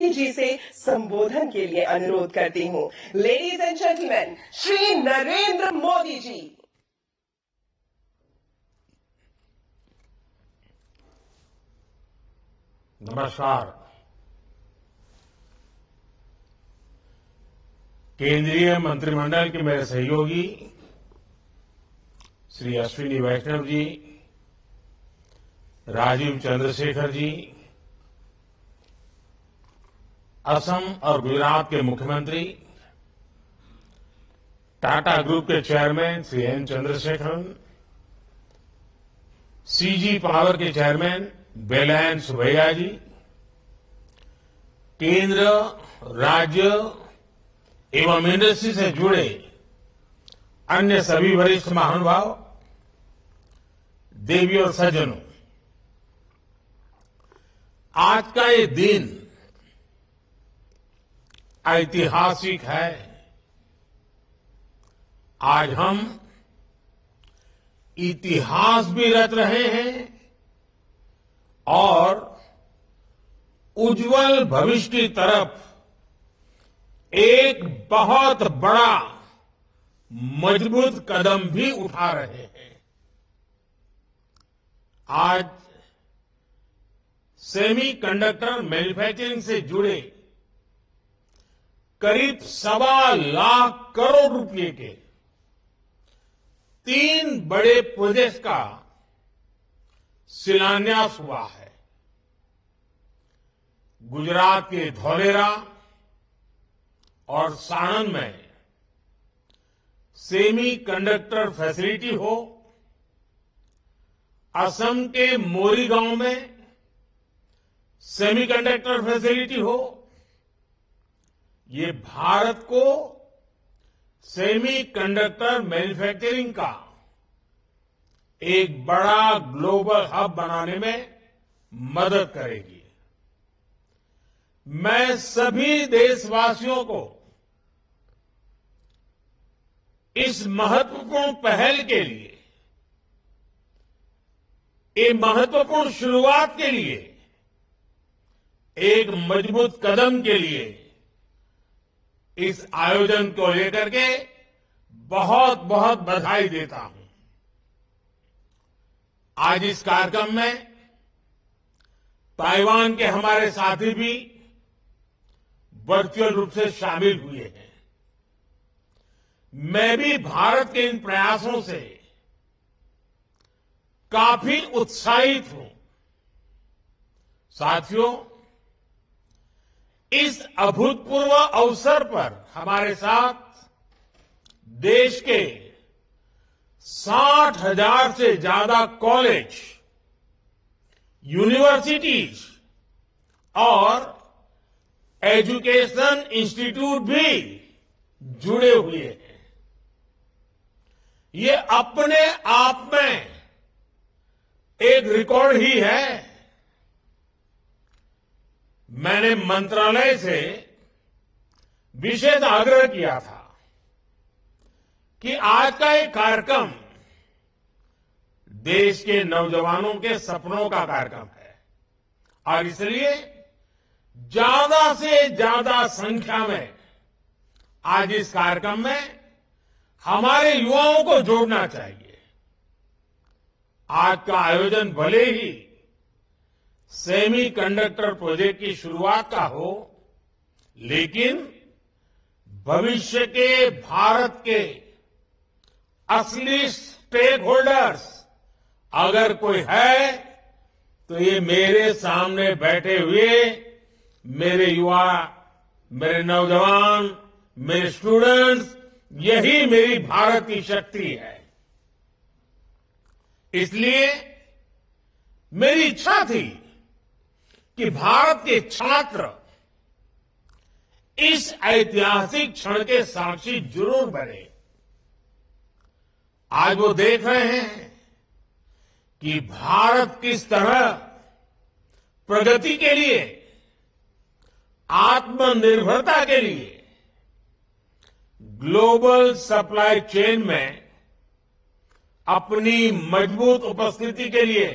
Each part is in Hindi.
जी से संबोधन के लिए अनुरोध करती हूँ। Ladies and gentleman, Shri Narendra Modi ji. नमस्कार। केंद्रीय मंत्रिमंडल के मेरे सहयोगी श्री अश्विनी वैष्णव जी, राजीव चंद्रशेखर जी, असम और गुजरात के मुख्यमंत्री, टाटा ग्रुप के chairman Shri N Chandrasekaran, CG power के चेयरमैन बेलायन सुभैया जी, केंद्र, राज्य एवं इंडस्ट्री से जुड़े अन्य सभी वरिष्ठ महानुभाव, देवी और सज्जनों, आज का ये दिन ऐतिहासिक है। आज हम इतिहास भी रच रहे हैं और उज्जवल भविष्य की तरफ एक बहुत बड़ा मजबूत कदम भी उठा रहे हैं। आज सेमीकंडक्टर मैन्युफैक्चरिंग से जुड़े करीब 1.25 करोड़ रुपए के 3 बड़े प्रोजेक्ट का शिलान्यास हुआ है। गुजरात के धौलेरा और साणंद में सेमी कंडक्टर फैसिलिटी हो, असम के मोरीगांव में सेमीकंडक्टर फैसिलिटी हो, ये भारत को सेमीकंडक्टर मैन्युफैक्चरिंग का एक बड़ा ग्लोबल हब बनाने में मदद करेगी। मैं सभी देशवासियों को इस महत्वपूर्ण पहल के लिए, ये महत्वपूर्ण शुरुआत के लिए, एक मजबूत कदम के लिए इस आयोजन को लेकर के बहुत बहुत बधाई देता हूं। आज इस कार्यक्रम में ताइवान के हमारे साथी भी वर्चुअल रूप से शामिल हुए हैं। मैं भी भारत के इन प्रयासों से काफी उत्साहित हूं। साथियों, इस अभूतपूर्व अवसर पर हमारे साथ देश के 60,000 से ज्यादा कॉलेज, यूनिवर्सिटीज और एजुकेशन इंस्टीट्यूट भी जुड़े हुए हैं। ये अपने आप में एक रिकॉर्ड ही है। मैंने मंत्रालय से विशेष आग्रह किया था कि आज का ये कार्यक्रम देश के नौजवानों के सपनों का कार्यक्रम है और इसलिए ज्यादा से ज्यादा संख्या में आज इस कार्यक्रम में हमारे युवाओं को जोड़ना चाहिए। आज का आयोजन भले ही सेमी कंडक्टर प्रोजेक्ट की शुरुआत का हो, लेकिन भविष्य के भारत के असली स्टेक होल्डर्स अगर कोई है तो ये मेरे सामने बैठे हुए मेरे युवा, मेरे नौजवान, मेरे स्टूडेंट्स, यही मेरी भारत की शक्ति है। इसलिए मेरी इच्छा थी कि भारत के छात्र इस ऐतिहासिक क्षण के साक्षी जरूर बने। आज वो देख रहे हैं कि भारत किस तरह प्रगति के लिए, आत्मनिर्भरता के लिए ग्लोबल सप्लाई चेन में अपनी मजबूत उपस्थिति के लिए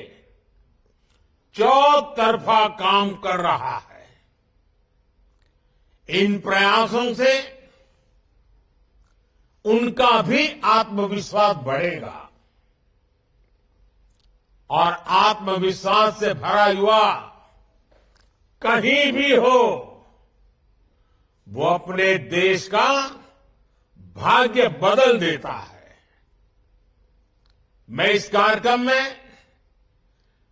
चौतरफा काम कर रहा है। इन प्रयासों से उनका भी आत्मविश्वास बढ़ेगा और आत्मविश्वास से भरा युवा कहीं भी हो वो अपने देश का भाग्य बदल देता है। मैं इस कार्यक्रम में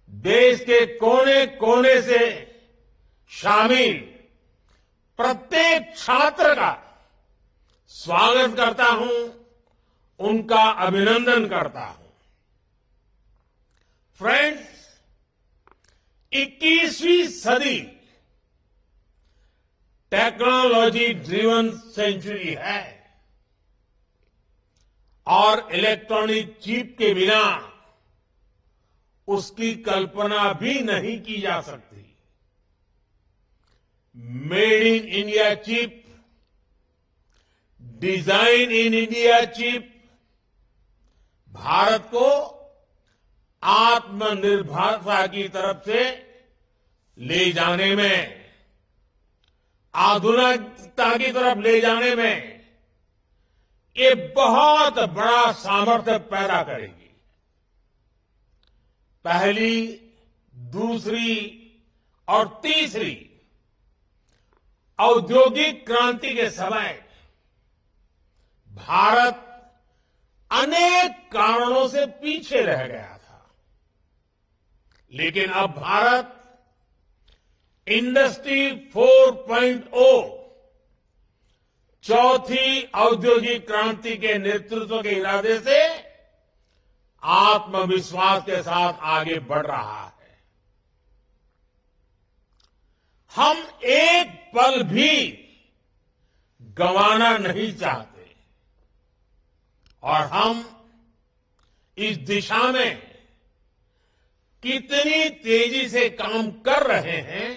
देश के कोने कोने से शामिल प्रत्येक छात्र का स्वागत करता हूं, उनका अभिनंदन करता हूं। फ्रेंड्स, 21वीं सदी टेक्नोलॉजी ड्रिवन सेंचुरी है और इलेक्ट्रॉनिक चिप के बिना उसकी कल्पना भी नहीं की जा सकती। Made in India chip, design in India chip Bharat को आत्मनिर्भरता की तरफ से ले जाने में, आधुनिकता की तरफ ले जाने में ये बहुत बड़ा सामर्थ्य पैदा करेगी। पहली, दूसरी और तीसरी औद्योगिक क्रांति के समय भारत अनेक कारणों से पीछे रह गया था, लेकिन अब भारत इंडस्ट्री 4.0 चौथी औद्योगिक क्रांति के नेतृत्व के इरादे से आत्मविश्वास के साथ आगे बढ़ रहा है। हम एक पल भी गंवाना नहीं चाहते और हम इस दिशा में कितनी तेजी से काम कर रहे हैं,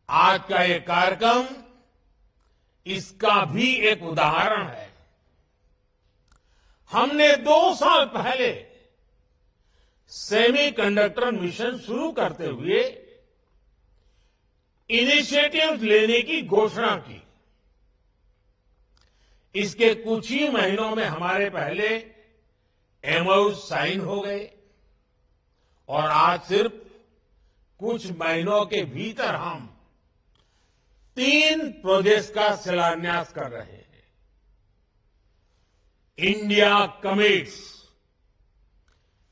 आज का ये कार्यक्रम इसका भी एक उदाहरण है। हमने 2 साल पहले सेमीकंडक्टर मिशन शुरू करते हुए इनिशिएटिव लेने की घोषणा की। इसके कुछ ही महीनों में हमारे पहले एमओयू साइन हो गए और आज सिर्फ कुछ महीनों के भीतर हम 3 प्रोजेक्ट्स का शिलान्यास कर रहे हैं। India commits,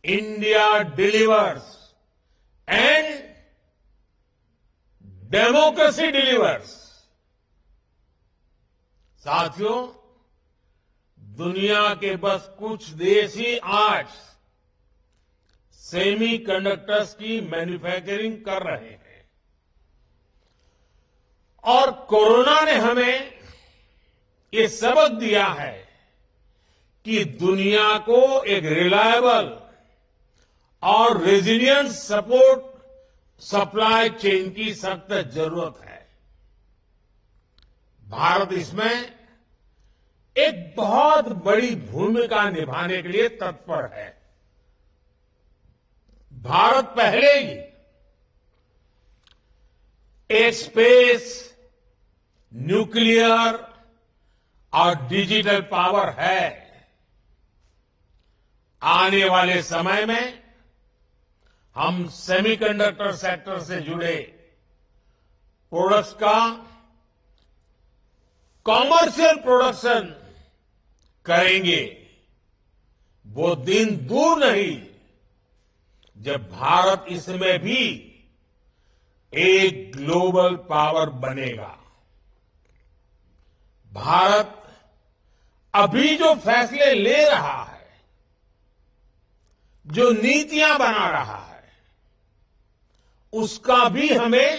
India delivers and democracy delivers. साथियों, दुनिया के बस कुछ देश ही आज सेमीकंडक्टर्स की मैन्युफैक्चरिंग कर रहे हैं और कोरोना ने हमें ये सबक दिया है कि दुनिया को एक रिलायबल और रेजिलिएंट सपोर्ट सप्लाई चेन की सख्त जरूरत है। भारत इसमें एक बहुत बड़ी भूमिका निभाने के लिए तत्पर है। भारत पहले ही एक स्पेस, न्यूक्लियर और डिजिटल पावर है। आने वाले समय में हम सेमीकंडक्टर सेक्टर से जुड़े प्रोडक्ट्स का कॉमर्शियल प्रोडक्शन करेंगे। वो दिन दूर नहीं जब भारत इसमें भी एक ग्लोबल पावर बनेगा। भारत अभी जो फैसले ले रहा है, जो नीतियां बना रहा है, उसका भी हमें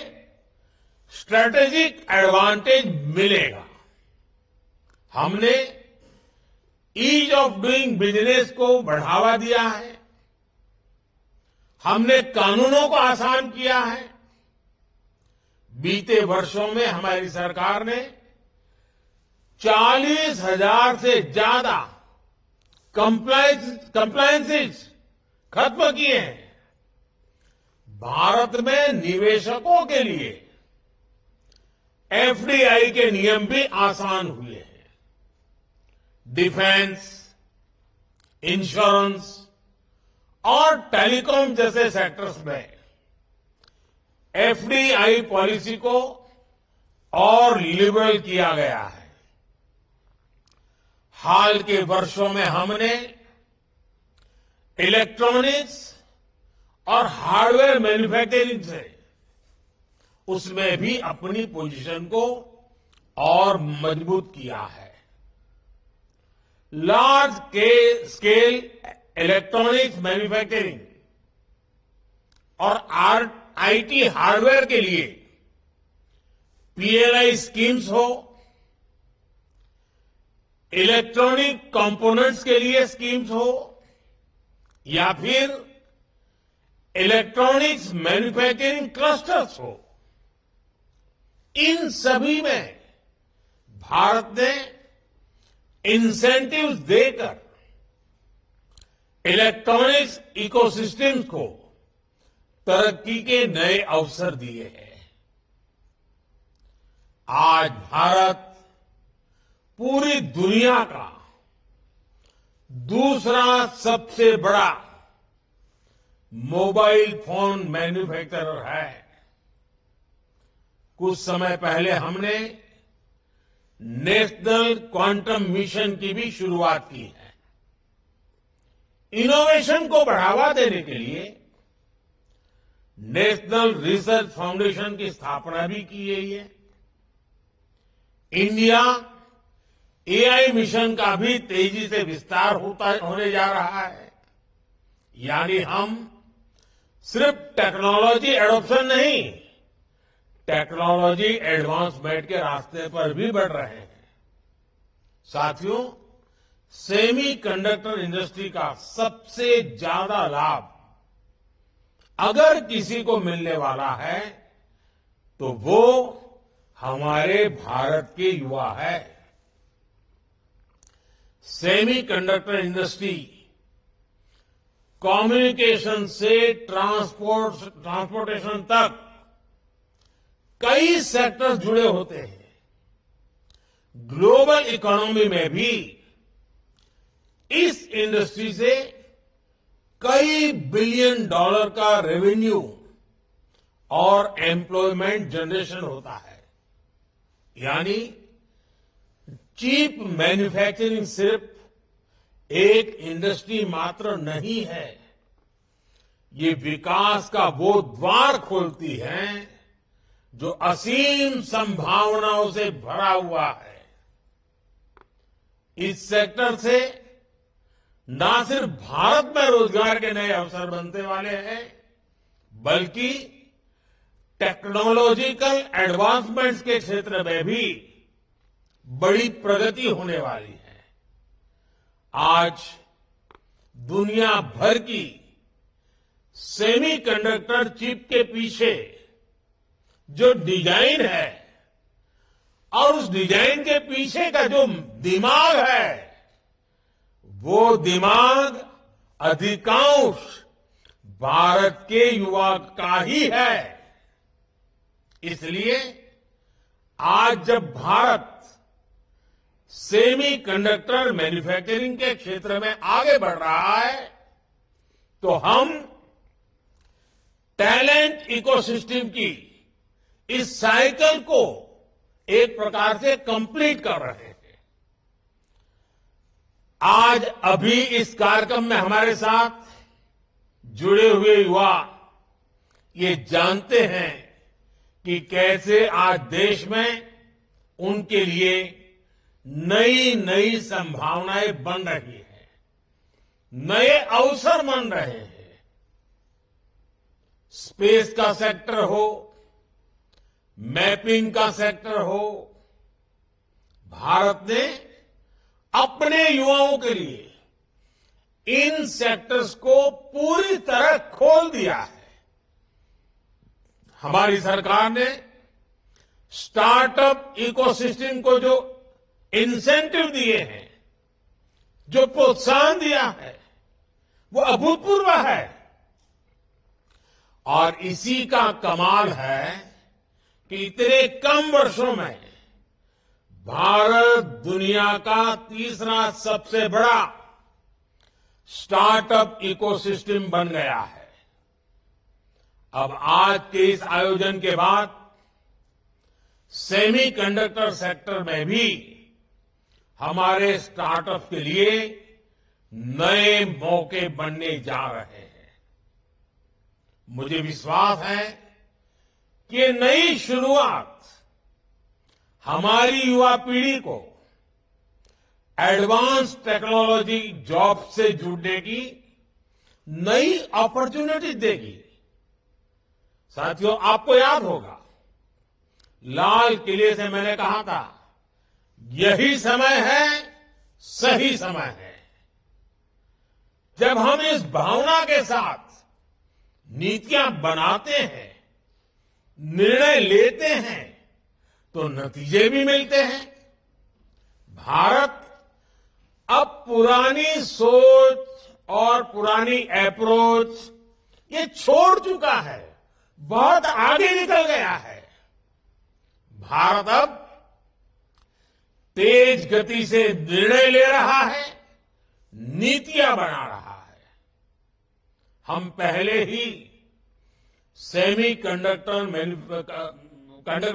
स्ट्रेटेजिक एडवांटेज मिलेगा। हमने ईज ऑफ डूइंग बिजनेस को बढ़ावा दिया है, हमने कानूनों को आसान किया है। बीते वर्षों में हमारी सरकार ने 40,000 से ज्यादा कंप्लायंसेस खत्म किए हैं। भारत में निवेशकों के लिए एफडीआई के नियम भी आसान हुए हैं। डिफेंस, इंश्योरेंस और टेलीकॉम जैसे सेक्टर्स में एफडीआई पॉलिसी को और लिबरल किया गया है। हाल के वर्षों में हमने इलेक्ट्रॉनिक्स और हार्डवेयर मैन्युफैक्चरिंग से उसमें भी अपनी पोजीशन को और मजबूत किया है। लार्ज स्केल इलेक्ट्रॉनिक्स मैन्युफैक्चरिंग और आईटी हार्डवेयर के लिए पीएलआई स्कीम्स हो, इलेक्ट्रॉनिक कंपोनेंट्स के लिए स्कीम्स हो या फिर इलेक्ट्रॉनिक्स मैन्युफैक्चरिंग क्लस्टर्स हो, इन सभी में भारत ने इंसेंटिव्स देकर इलेक्ट्रॉनिक्स इकोसिस्टम्स को तरक्की के नए अवसर दिए हैं। आज भारत पूरी दुनिया का दूसरा सबसे बड़ा मोबाइल फोन मैन्युफैक्चरर है। कुछ समय पहले हमने नेशनल क्वांटम मिशन की भी शुरुआत की है। इनोवेशन को बढ़ावा देने के लिए नेशनल रिसर्च फाउंडेशन की स्थापना भी की गई है। इंडिया एआई मिशन का भी तेजी से विस्तार होने जा रहा है। यानी हम सिर्फ टेक्नोलॉजी एडॉप्शन नहीं, टेक्नोलॉजी एडवांसमेंट के रास्ते पर भी बढ़ रहे हैं। साथियों, सेमीकंडक्टर इंडस्ट्री का सबसे ज्यादा लाभ अगर किसी को मिलने वाला है तो वो हमारे भारत के युवा है। सेमीकंडक्टर इंडस्ट्री कम्युनिकेशन से ट्रांसपोर्टेशन तक कई सेक्टर्स जुड़े होते हैं। ग्लोबल इकोनॉमी में भी इस इंडस्ट्री से कई बिलियन डॉलर का रेवेन्यू और एम्प्लॉयमेंट जनरेशन होता है। यानी चीप मैन्युफैक्चरिंग सिर्फ एक इंडस्ट्री मात्र नहीं है, ये विकास का वो द्वार खोलती है जो असीम संभावनाओं से भरा हुआ है। इस सेक्टर से न सिर्फ भारत में रोजगार के नए अवसर बनने वाले हैं, बल्कि टेक्नोलॉजिकल एडवांसमेंट्स के क्षेत्र में भी बड़ी प्रगति होने वाली है। आज दुनिया भर की सेमीकंडक्टर चिप के पीछे जो डिजाइन है और उस डिजाइन के पीछे का जो दिमाग है, वो दिमाग अधिकांश भारत के युवा का ही है। इसलिए आज जब भारत सेमीकंडक्टर मैन्युफैक्चरिंग के क्षेत्र में आगे बढ़ रहा है तो हम टैलेंट इकोसिस्टम की इस साइकिल को एक प्रकार से कंप्लीट कर रहे हैं। आज अभी इस कार्यक्रम में हमारे साथ जुड़े हुए युवा ये जानते हैं कि कैसे आज देश में उनके लिए नई नई संभावनाएं बन रही हैं, नए अवसर बन रहे हैं। स्पेस का सेक्टर हो, मैपिंग का सेक्टर हो, भारत ने अपने युवाओं के लिए इन सेक्टर्स को पूरी तरह खोल दिया है। हमारी सरकार ने स्टार्टअप इकोसिस्टम को जो इंसेंटिव दिए हैं, जो प्रोत्साहन दिया है, वो अभूतपूर्व है। और इसी का कमाल है कि इतने कम वर्षों में भारत दुनिया का तीसरा सबसे बड़ा स्टार्टअप इकोसिस्टम बन गया है। अब आज के इस आयोजन के बाद सेमीकंडक्टर सेक्टर में भी हमारे स्टार्टअप के लिए नए मौके बनने जा रहे हैं। मुझे विश्वास है कि ये नई शुरुआत हमारी युवा पीढ़ी को एडवांस टेक्नोलॉजी जॉब से जुड़ने की नई अपॉर्चुनिटी देगी। साथियों, आपको याद होगा लाल किले से मैंने कहा था, यही समय है, सही समय है। जब हम इस भावना के साथ नीतियां बनाते हैं, निर्णय लेते हैं, तो नतीजे भी मिलते हैं। भारत अब पुरानी सोच और पुरानी अप्रोच ये छोड़ चुका है, बहुत आगे निकल गया है। भारत अब तेज गति से निर्णय ले रहा है, नीतियां बना रहा है। हम पहले ही सेमीकंडक्टर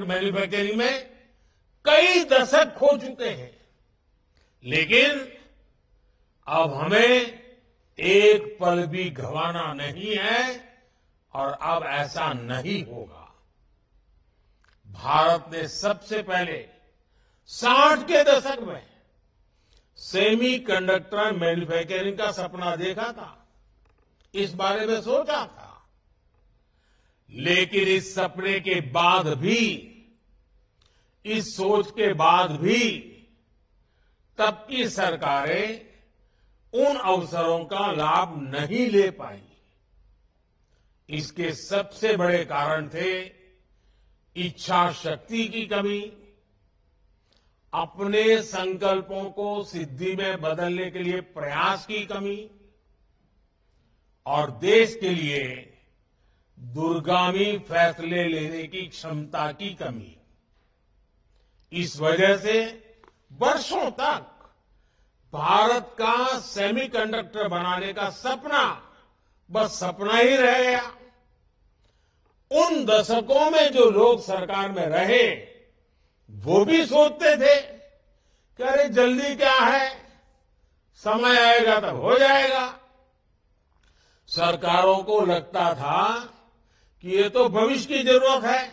मैन्युफैक्चरिंग में कई दशक खो चुके हैं, लेकिन अब हमें एक पल भी गंवाना नहीं है और अब ऐसा नहीं होगा। भारत ने सबसे पहले 60 के दशक में सेमीकंडक्टर मैन्युफैक्चरिंग का सपना देखा था, इस बारे में सोचा था। लेकिन इस सपने के बाद भी, इस सोच के बाद भी तब की सरकारें उन अवसरों का लाभ नहीं ले पाई। इसके सबसे बड़े कारण थे इच्छा शक्ति की कमी, अपने संकल्पों को सिद्धि में बदलने के लिए प्रयास की कमी और देश के लिए दूरगामी फैसले लेने की क्षमता की कमी। इस वजह से वर्षों तक भारत का सेमीकंडक्टर बनाने का सपना बस सपना ही रह गया। उन दशकों में जो लोग सरकार में रहे, वो भी सोचते थे कि अरे जल्दी क्या है, समय आएगा तब हो जाएगा। सरकारों को लगता था कि ये तो भविष्य की जरूरत है,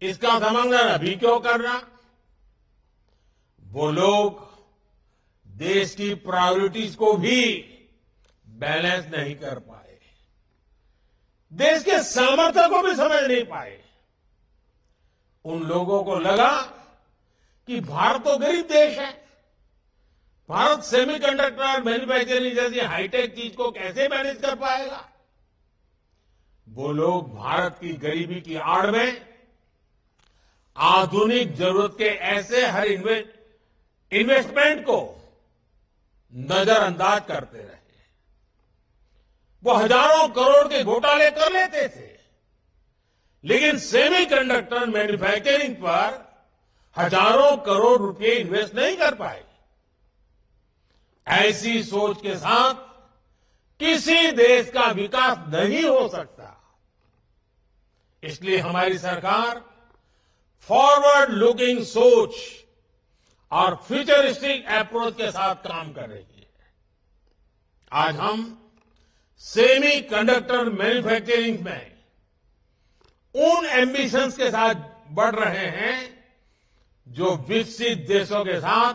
इसका समाधान अभी क्यों करना। वो लोग देश की प्रायोरिटीज को भी बैलेंस नहीं कर पाए, देश के सामर्थ्य को भी समझ नहीं पाए। उन लोगों को लगा कि भारत तो गरीब देश है, भारत सेमीकंडक्टर मैन्युफैक्चरिंग जैसी हाईटेक चीज को कैसे मैनेज कर पाएगा। वो लोग भारत की गरीबी की आड़ में आधुनिक जरूरत के ऐसे हर इन्वेस्टमेंट को नजरअंदाज करते रहे। वो हजारों करोड़ के घोटाले कर लेते थे, लेकिन सेमीकंडक्टर मैन्युफैक्चरिंग पर हजारों करोड़ रुपए इन्वेस्ट नहीं कर पाए। ऐसी सोच के साथ किसी देश का विकास नहीं हो सकता। इसलिए हमारी सरकार फॉरवर्ड लुकिंग सोच और फ्यूचरिस्टिक अप्रोच के साथ काम कर रही है। आज हम सेमी कंडक्टर मैन्युफैक्चरिंग में उन एम्बिशंस के साथ बढ़ रहे हैं जो विकसित देशों के साथ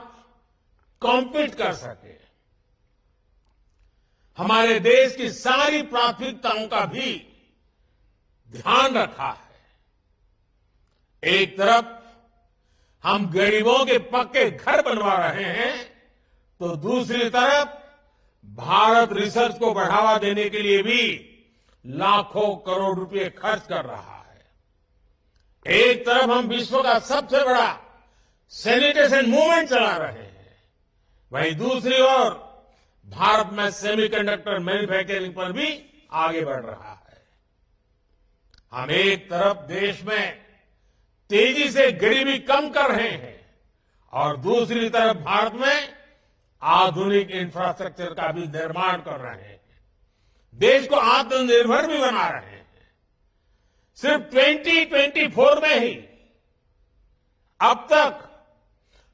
कॉम्पीट कर सके। हमारे देश की सारी प्राथमिकताओं का भी ध्यान रखा है। एक तरफ हम गरीबों के पक्के घर बनवा रहे हैं, तो दूसरी तरफ भारत रिसर्च को बढ़ावा देने के लिए भी लाखों करोड़ रुपए खर्च कर रहा है। एक तरफ हम विश्व का सबसे बड़ा सैनिटेशन मूवमेंट चला रहे हैं, वहीं दूसरी ओर भारत में सेमीकंडक्टर मैन्युफैक्चरिंग पर भी आगे बढ़ रहा है। हम एक तरफ देश में तेजी से गरीबी कम कर रहे हैं और दूसरी तरफ भारत में आधुनिक इंफ्रास्ट्रक्चर का भी निर्माण कर रहे हैं, देश को आत्मनिर्भर भी बना रहे हैं। सिर्फ 2024 में ही अब तक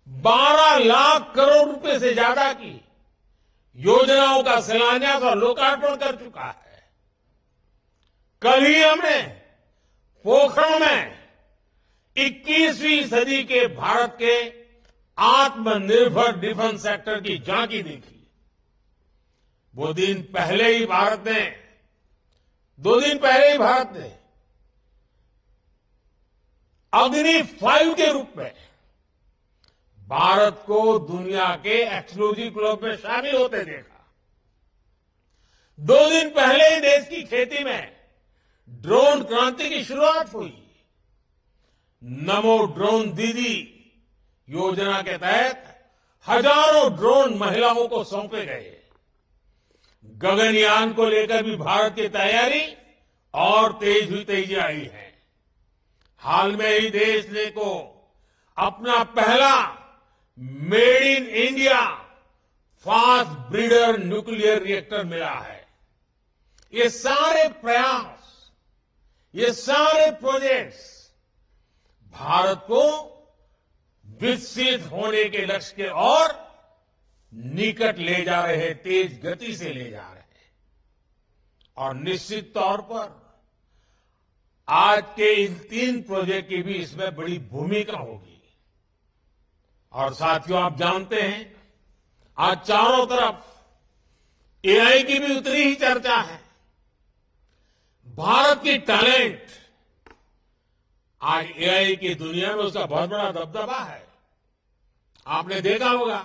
12 लाख करोड़ रुपए से ज्यादा की योजनाओं का शिलान्यास और लोकार्पण कर चुका है। कल ही हमने पोखरण में 21वीं सदी के भारत के आत्मनिर्भर डिफेंस सेक्टर की झांकी देखी। वो दिन पहले ही भारत ने 2 दिन पहले ही भारत ने अग्नि 5 के रूप में भारत को दुनिया के एक्सक्लूसिव क्लब में शामिल होते देखा। 2 दिन पहले ही देश की खेती में ड्रोन क्रांति की शुरुआत हुई। नमो ड्रोन दीदी योजना के तहत हजारों ड्रोन महिलाओं को सौंपे गए। गगनयान को लेकर भी भारत की तैयारी और तेजी आई है। हाल में ही देश ने को अपना पहला made in India fast breeder nuclear reactor मिला है। ये सारे प्रयास, ये सारे प्रोजेक्ट्स भारत को विकसित होने के लक्ष्य के और निकट ले जा रहे हैं, तेज गति से ले जा रहे हैं। और निश्चित तौर पर आज के इन 3 प्रोजेक्ट की भी इसमें बड़ी भूमिका होगी। और साथियों, आप जानते हैं आज चारों तरफ एआई की भी उतनी ही चर्चा है। भारत की टैलेंट आज एआई की दुनिया में उसका बहुत बड़ा दबदबा है। आपने देखा होगा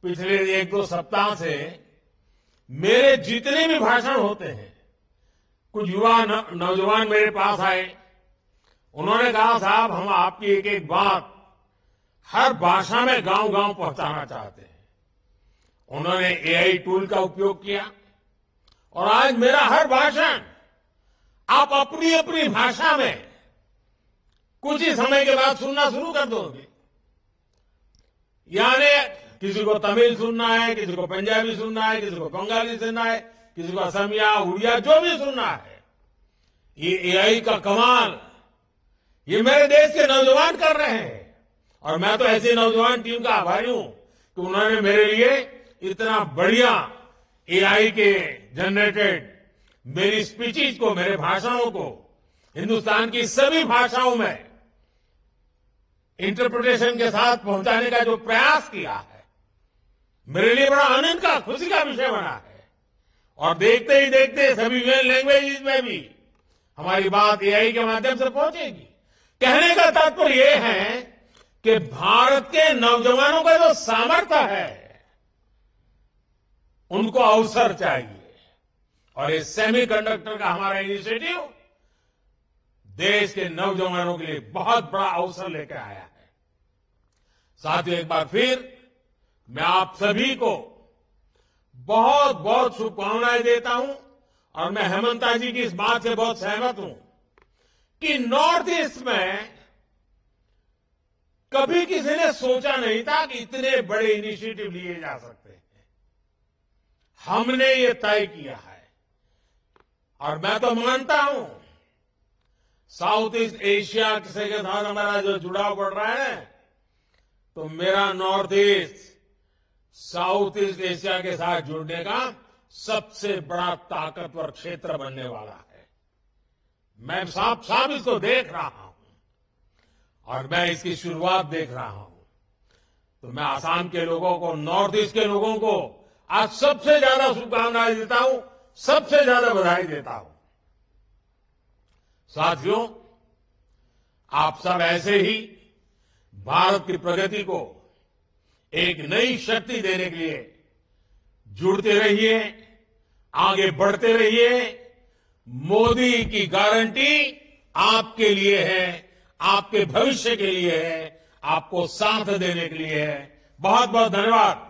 पिछले 1-2 सप्ताह से मेरे जितने भी भाषण होते हैं, कुछ युवा नौजवान मेरे पास आए। उन्होंने कहा, साहब हम आपकी एक एक बात हर भाषा में गांव-गांव पहुंचाना चाहते हैं। उन्होंने एआई टूल का उपयोग किया और आज मेरा हर भाषण आप अपनी अपनी भाषा में कुछ ही समय के बाद सुनना शुरू कर दोगे। यानी किसी को तमिल सुनना है, किसी को पंजाबी सुनना है, किसी को बंगाली सुनना है, किसी को असमिया, उड़िया, जो भी सुनना है। ये एआई का कमाल ये मेरे देश के नौजवान कर रहे हैं। और मैं तो ऐसी नौजवान टीम का आभारी हूं कि उन्होंने मेरे लिए इतना बढ़िया एआई के जनरेटेड मेरी स्पीचेस को, मेरे भाषणों को हिंदुस्तान की सभी भाषाओं में इंटरप्रिटेशन के साथ पहुंचाने का जो प्रयास किया है, मेरे लिए बड़ा आनंद का, खुशी का विषय बना है। और देखते ही देखते सभी लैंग्वेजेस में भी हमारी बात एआई के माध्यम से पहुंचेगी। कहने का तात्पर्य यह है कि भारत के नौजवानों का जो सामर्थ्य है, उनको अवसर चाहिए। और ये सेमीकंडक्टर का हमारा इनिशिएटिव देश के नौजवानों के लिए बहुत बड़ा अवसर लेकर आया है। साथियों, एक बार फिर मैं आप सभी को बहुत बहुत शुभकामनाएं देता हूं। और मैं हेमंता जी की इस बात से बहुत सहमत हूं कि नॉर्थ ईस्ट में कभी किसी ने सोचा नहीं था कि इतने बड़े इनिशिएटिव लिए जा सकते हैं। हमने ये तय किया है और मैं तो मानता हूं साउथ ईस्ट एशिया के साथ हमारा जो जुड़ाव बढ़ रहा है, तो मेरा north east south east Asia के साथ जुड़ने का सबसे बड़ा ताकतवर क्षेत्र बनने वाला है। मैं साफ साफ इसको देख रहा हूं और मैं इसकी शुरुआत देख रहा हूं। तो मैं आसाम के लोगों को, नॉर्थ ईस्ट के लोगों को आज सबसे ज्यादा शुभकामनाएं देता हूं, सबसे ज्यादा बधाई देता हूं। साथियों, आप सब ऐसे ही भारत की प्रगति को एक नई शक्ति देने के लिए जुड़ते रहिए, आगे बढ़ते रहिए। मोदी की गारंटी आपके लिए है, आपके भविष्य के लिए है, आपको साथ देने के लिए है। बहुत बहुत धन्यवाद।